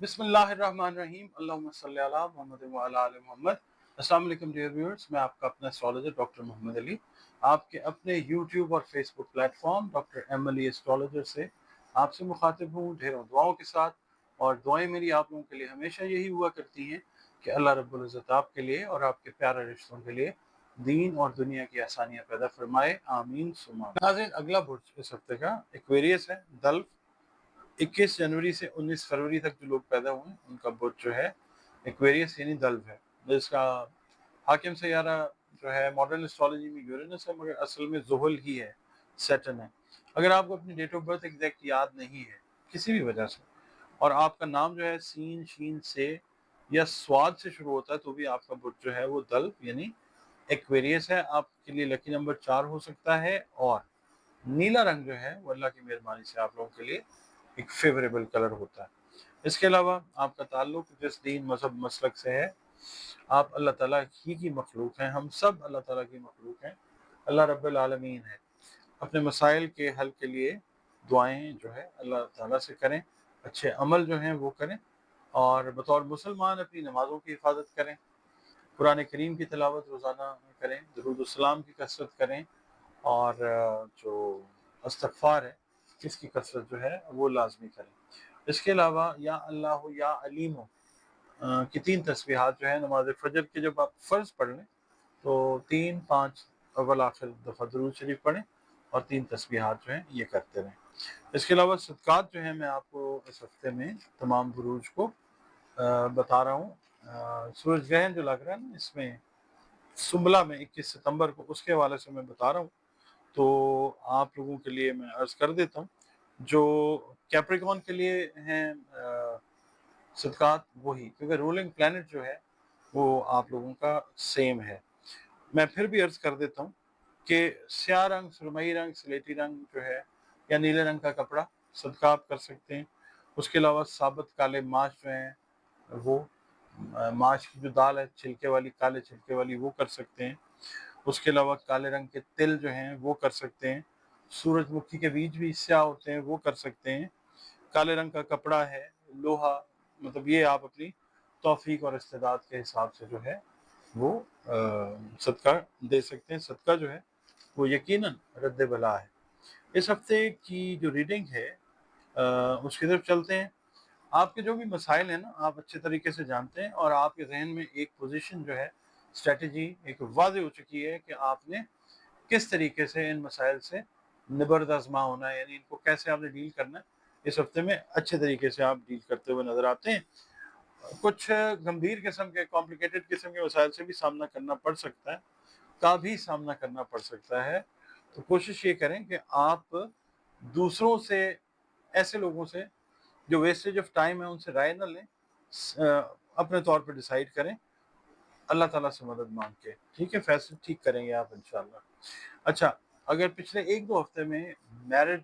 बिस्मिल्लाहिर्रहमानिर्रहीम अल्लाहुम्मा सल्ली अला मुहम्मद व अला आलि मोहम्मद। अस्सलाम वालेकुम डियर व्यूअर्स, मैं आपका अपना एस्ट्रोलॉजर डॉक्टर मोहम्मद अली आपके अपने यूट्यूब और Facebook platform doctor M Ali astrologer से आपसे मुखातिब हूँ ढेरों दुआओं के साथ। और दुआएं मेरी आप लोगों के लिए हमेशा यही हुआ करती हैं कि अल्लाह रब्बुल इज़्ज़त आपके लिए और आपके प्यारे रिश्तों के लिए दीन और दुनिया की आसानियाँ पैदा फरमाए, आमीन सुमा। नाज़रीन, अगला बुर्ज इस हफ्ते का एक्वेरियस है, दल्फ। 21 जनवरी से 19 फरवरी तक जो लोग पैदा हुए हैं उनका बुर्ज जो है एक्वेरियस यानी दल्व है। जिसका हाकिम सैयारा जो है मॉडर्न एस्ट्रोलॉजी में यूरेनस है, मगर असल में ज़ुहल ही है, सैटर्न है। अगर आपको अपनी डेट ऑफ बर्थ एग्जैक्ट याद नहीं है किसी भी वजह से, और आपका नाम जो है सीन शीन से या स्वाद से शुरू होता है, तो भी आपका बुर्ज जो है वो दल्व यानी एक्वेरियस है। आपके लिए लकी नंबर 4 हो सकता है, और नीला रंग जो है वो अल्लाह की मेहरबानी से आप लोगों के लिए एक फेवरेबल कलर होता है। इसके अलावा आपका ताल्लुक जिस दीन मजहब मसलक से है, आप अल्लाह ताला ही की मखलूक हैं, हम सब अल्लाह ताला की मखलूक हैं, अल्लाह रब्बुल आलमीन है। अपने मसाइल के हल के लिए दुआएं जो है अल्लाह ताला से करें, अच्छे अमल जो हैं वो करें, और बतौर मुसलमान अपनी नमाज़ों की हिफाजत करें, कुरान करीम की तिलावत रोज़ाना करें, दुरूद सलाम की कसरत करें, और जो इस्तग़फ़ार है इसकी कसरत जो है वो लाजमी करें। इसके अलावा या अल्लाह या अलीम की 3 तस्बीहात जो है नमाज फजर के जब आप फ़र्ज़ पढ़ लें तो 3-5 अव्वल आखिर दफ़ा दुरूद शरीफ पढ़ें और 3 तस्बीहात जो हैं ये करते रहें। इसके अलावा सदक़ात जो है मैं आपको इस हफ्ते में तमाम बुरूज को बता रहा हूँ। सूरज ग्रहण जो लग रहा है ना इसमें सुंबला में 21 सितंबर को, उसके हवाले से मैं बता रहा हूँ। तो आप लोगों के लिए मैं अर्ज़ कर देता हूँ, जो कैप्रिकॉर्न के लिए हैं सदक़ात वही, क्योंकि रूलिंग प्लैनेट जो है वो आप लोगों का सेम है। मैं फिर भी अर्ज़ कर देता हूँ कि स्याह रंग, सुरमई रंग, स्लेटी रंग जो है या नीले रंग का कपड़ा सदका आप कर सकते हैं। उसके अलावा साबुत काले माश जो हैं वो माश की जो दाल है छिलके वाली, काले छिलके वाली, वो कर सकते हैं। उसके अलावा काले रंग के तिल जो हैं वो कर सकते हैं। सूरजमुखी के बीज भी स्याह होते हैं, वो कर सकते हैं। काले रंग का कपड़ा है, लोहा, मतलब ये आप अपनी तौफीक और इस्तेदाद के हिसाब से जो है वो सदका दे सकते हैं। सदका जो है वो यकीनन रद्द बला है। इस हफ्ते की जो रीडिंग है उसकी तरफ चलते हैं। आपके जो भी मसाइल हैं ना, आप अच्छे तरीके से जानते हैं, और आपके जहन में एक पोजीशन जो है, स्ट्रेटजी एक वाज़ेह हो चुकी है कि आपने किस तरीके से इन मसाइल से निबर्द आज़मा होना है, यानी इनको कैसे आपने डील करना है। इस हफ्ते में अच्छे तरीके से आप डील करते हुए नज़र आते हैं। कुछ गंभीर किस्म के, कॉम्प्लिकेटेड किस्म के मसाइल से भी सामना करना पड़ सकता है, का भी सामना करना पड़ सकता है। तो कोशिश ये करें कि आप दूसरों से, ऐसे लोगों से जो वेस्टेज ऑफ टाइम है उनसे राय न लें, अपने तौर पर डिसाइड करें, अल्लाह ताला से मदद मांग के, ठीक है, फैसले ठीक करेंगे आप इंशाल्लाह। अच्छा, अगर पिछले 1-2 हफ्ते में मैरिड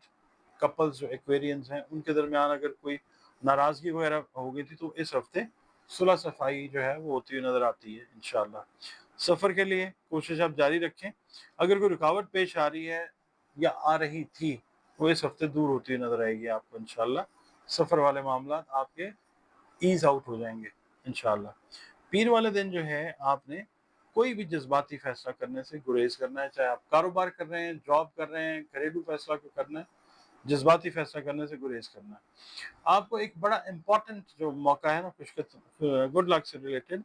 कपल्स जो एक्वेरियंस हैं उनके दरमियान अगर कोई नाराज़गी वगैरह हो गई थी, तो इस हफ्ते सुलह सफाई जो है वो होती हुई नज़र आती है इंशाल्लाह। सफ़र के लिए कोशिश आप जारी रखें। अगर कोई रुकावट पेश आ रही है या आ रही थी, वो इस हफ्ते दूर होती हुई नज़र आएगी आपको इंशाल्लाह। सफ़र वाले मामला आपके ईज़ आउट हो जाएंगे इंशाल्लाह। पीर वाले दिन जो है आपने कोई भी जज्बाती फैसला करने से गुरेज करना है, चाहे आप कारोबार कर रहे हैं, जॉब कर रहे हैं, घरेलू फैसला को करना है, जज्बाती फैसला करने से गुरेज करना है। आपको एक बड़ा इंपॉर्टेंट जो मौका है ना, गुड लक से रिलेटेड,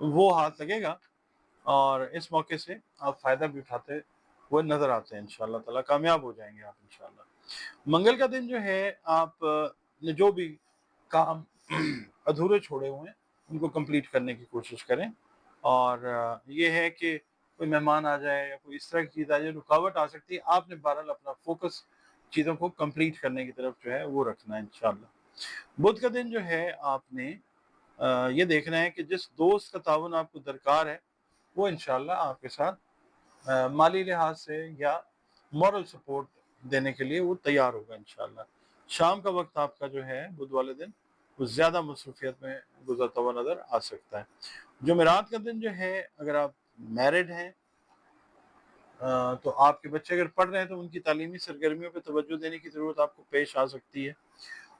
वो हाथ लगेगा, और इस मौके से आप फ़ायदा भी उठाते हुए नज़र आते हैं इंशाल्लाह ताला, कामयाब हो जाएंगे आप इंशाल्लाह। मंगल का दिन जो है आप ने जो भी काम अधूरे छोड़े हुए हैं उनको कंप्लीट करने की कोशिश करें, और ये है कि कोई मेहमान आ जाए या कोई इस तरह की चीज़ आ जाए, रुकावट आ सकती है, आपने बहरहाल अपना फोकस चीज़ों को कंप्लीट करने की तरफ जो है वो रखना है इंशाल्लाह। बुध का दिन जो है आपने ये देखना है कि जिस दोस्त का ताउन आपको दरकार है वो इंशाल्लाह आपके साथ माली लिहाज से या मॉरल सपोर्ट देने के लिए वो तैयार होगा इंशाल्लाह। शाम का वक्त आपका जो है बुध वाले दिन वो ज़्यादा मसरूफियत में गुजरता हुआ नज़र आ सकता है। जुमेरात का दिन जो है, अगर आप मैरिड हैं तो आपके बच्चे अगर पढ़ रहे हैं तो उनकी तालीमी सरगर्मियों पर तवज्जो देने की ज़रूरत आपको पेश आ सकती है।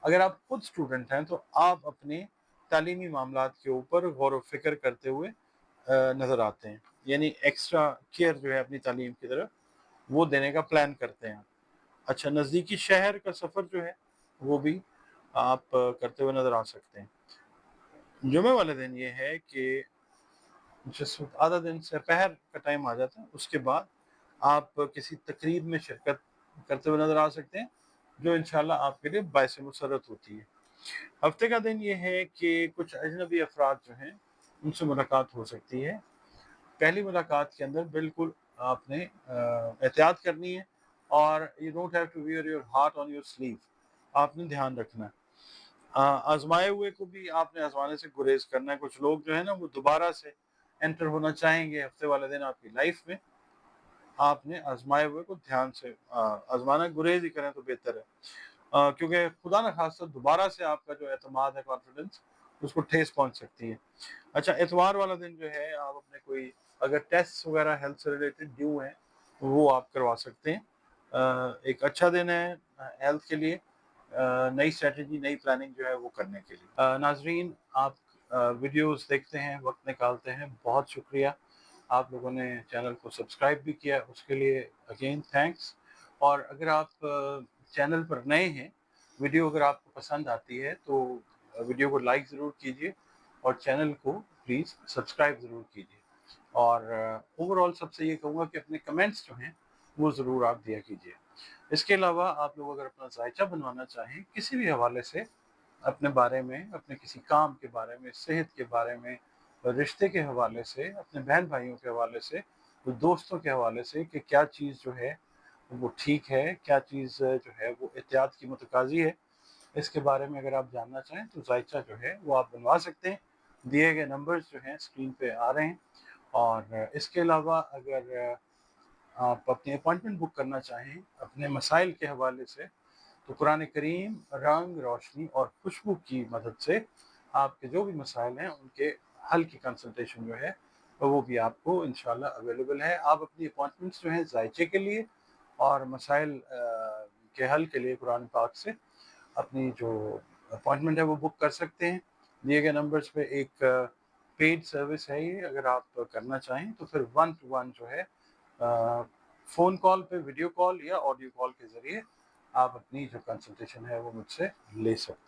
अगर आप खुद स्टूडेंट हैं तो आप अपने तालीमी मामलात के ऊपर गौर व फिक्र करते हुए नज़र आते हैं, यानी एक्स्ट्रा केयर जो है अपनी तालीम की तरफ वो देने का प्लान करते हैं। अच्छा, नज़दीकी शहर का सफ़र जो है वो भी आप करते हुए नज़र आ सकते हैं। जुमे वाले दिन ये है कि जिस वक्त आधा दिन दोपहर का टाइम आ जाता है उसके बाद आप किसी तकरीब में शिरकत करते हुए नज़र आ सकते हैं, जो इंशाल्लाह आपके लिए बाइस मुसरत होती है। हफ्ते का दिन ये है कि कुछ अजनबी अफराद जो हैं उनसे मुलाकात हो सकती है। पहली मुलाकात के अंदर बिल्कुल आपने एहतियात करनी है, और you don't have to wear your heart on your sleeve, आपने ध्यान रखना है। आजमाए हुए को भी आपने आजमाने से गुरेज करना है। कुछ लोग जो है ना वो दोबारा से एंटर होना चाहेंगे हफ्ते वाले दिन आपकी लाइफ में, आपने आजमाए हुए को ध्यान से आजमाना, गुरेज ही करें तो बेहतर है, क्योंकि खुदा न खास्ता दोबारा से आपका जो एतमाद है, कॉन्फिडेंस, उसको ठेस पहुंच सकती है। अच्छा, एतवार वाला दिन जो है आप अपने कोई अगर टेस्ट वगैरह हेल्थ से रिलेटेड ड्यू हैं वो आप करवा सकते हैं। एक अच्छा दिन है हेल्थ के लिए, नई स्ट्रेटजी, नई प्लानिंग जो है वो करने के लिए। नाजरीन, आप वीडियोस देखते हैं, वक्त निकालते हैं, बहुत शुक्रिया। आप लोगों ने चैनल को सब्सक्राइब भी किया, उसके लिए अगेन थैंक्स। और अगर आप चैनल पर नए हैं, वीडियो अगर आपको पसंद आती है तो वीडियो को लाइक ज़रूर कीजिए और चैनल को प्लीज़ सब्सक्राइब ज़रूर कीजिए। और ओवरऑल सबसे ये कहूँगा कि अपने कमेंट्स जो हैं वो ज़रूर आप दिया कीजिए। इसके अलावा आप लोग अगर अपना जायचा बनवाना चाहें किसी भी हवाले से, अपने बारे में, अपने किसी काम के बारे में, सेहत के बारे में, रिश्ते के हवाले से, अपने बहन भाइयों के हवाले से, दोस्तों के हवाले से कि क्या चीज़ जो है वो ठीक है, क्या चीज़ जो है वो एहतियात की मुतकाज़ी है, इसके बारे में अगर आप जानना चाहें तो जायचा जो है वो आप बनवा सकते हैं। दिए गए नंबर्स जो हैं स्क्रीन पे आ रहे हैं। और इसके अलावा अगर आप अपनी अपॉइंटमेंट बुक करना चाहें अपने मसाइल के हवाले से, तो कुरान करीम, रंग, रोशनी और खुशबू की मदद से आपके जो भी मसाइल हैं उनके हल की कंसल्टेशन जो है वो भी आपको इंशाल्लाह अवेलेबल है। आप अपनी अपॉइंटमेंट्स जो हैं जायचे के लिए और मसाइल के हल के लिए कुरान पाक से अपनी जो अपॉइंटमेंट है वो बुक कर सकते हैं। दिए गए नंबर्स पे एक पेड सर्विस है ये, अगर आप करना चाहें तो फिर 1 टू 1 जो है फ़ोन कॉल पे, वीडियो कॉल या ऑडियो कॉल के ज़रिए आप अपनी जो कंसल्टेशन है वो मुझसे ले सकते हैं।